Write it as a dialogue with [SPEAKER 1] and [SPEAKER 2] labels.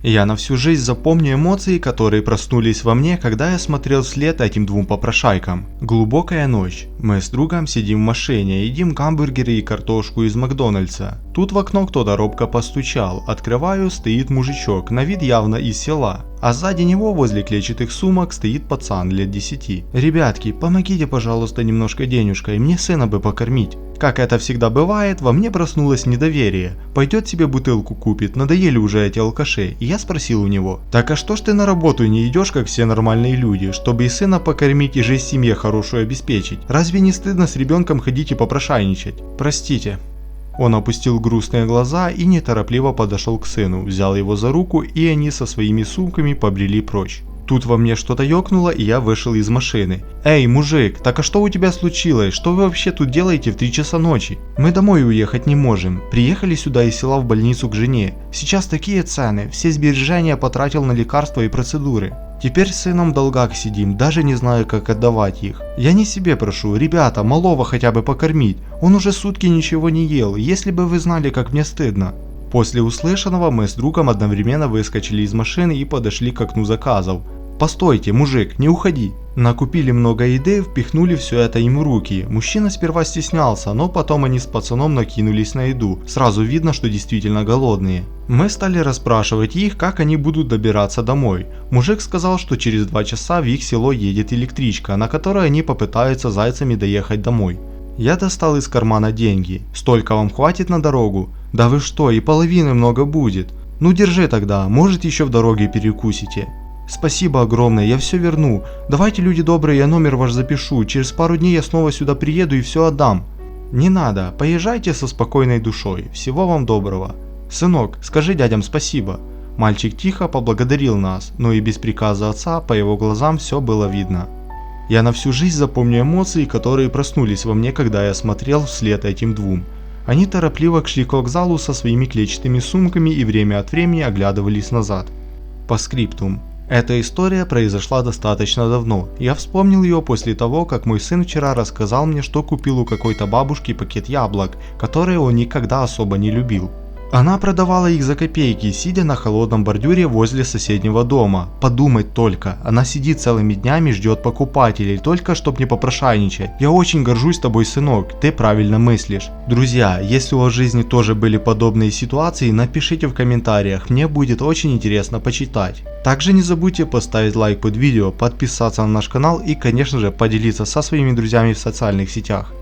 [SPEAKER 1] Я на всю жизнь запомню эмоции, которые проснулись во мне, когда я смотрел вслед этим двум попрошайкам. Глубокая ночь. Мы с другом сидим в машине, едим гамбургеры и картошку из Макдональдса. Тут в окно кто-то робко постучал. Открываю, стоит мужичок, на вид явно из села. А сзади него возле клетчатых сумок стоит пацан лет 10. «Ребятки, помогите, пожалуйста, немножко денежкой, мне сына бы покормить». Как это всегда бывает, во мне проснулось недоверие. Пойдет себе бутылку купит, надоели уже эти алкаши. И я спросил у него: «Так а что ж ты на работу не идешь, как все нормальные люди, чтобы и сына покормить, и жизнь семье хорошую обеспечить? Разве не стыдно с ребенком ходить и попрошайничать?» «Простите». Он опустил грустные глаза и неторопливо подошел к сыну, взял его за руку, и они со своими сумками побрели прочь. Тут во мне что-то ёкнуло, и я вышел из машины. «Эй, мужик, так а что у тебя случилось? Что вы вообще тут делаете в 3 часа ночи? Мы домой уехать не можем. Приехали сюда из села в больницу к жене. Сейчас такие цены, все сбережения потратил на лекарства и процедуры. Теперь с сыном в долгах сидим, даже не знаю, как отдавать их. Я не себе прошу, ребята, малого хотя бы покормить. Он уже сутки ничего не ел, если бы вы знали, как мне стыдно». После услышанного мы с другом одновременно выскочили из машины и подошли к окну заказов. «Постойте, мужик, не уходи!» Накупили много еды, впихнули все это им в руки. Мужчина сперва стеснялся, но потом они с пацаном накинулись на еду. Сразу видно, что действительно голодные. Мы стали расспрашивать их, как они будут добираться домой. Мужик сказал, что через 2 часа в их село едет электричка, на которой они попытаются зайцами доехать домой. Я достал из кармана деньги. «Столько вам хватит на дорогу?» «Да вы что, и половины много будет». «Ну держи тогда, может еще в дороге перекусите». «Спасибо огромное, я все верну. Давайте, люди добрые, я номер ваш запишу. Через пару дней я снова сюда приеду и все отдам». «Не надо, поезжайте со спокойной душой. Всего вам доброго». «Сынок, скажи дядям спасибо». Мальчик тихо поблагодарил нас, но и без приказа отца по его глазам все было видно. Я на всю жизнь запомню эмоции, которые проснулись во мне, когда я смотрел вслед этим двум. Они торопливо шли к вокзалу со своими клетчатыми сумками и время от времени оглядывались назад. По скриптум. Эта история произошла достаточно давно. Я вспомнил ее после того, как мой сын вчера рассказал мне, что купил у какой-то бабушки пакет яблок, которые он никогда особо не любил. Она продавала их за копейки, сидя на холодном бордюре возле соседнего дома. Подумать только, она сидит целыми днями, ждет покупателей, только чтоб не попрошайничать. Я очень горжусь тобой, сынок, ты правильно мыслишь. Друзья, если у вас в жизни тоже были подобные ситуации, напишите в комментариях, мне будет очень интересно почитать. Также не забудьте поставить лайк под видео, подписаться на наш канал и, конечно же, поделиться со своими друзьями в социальных сетях.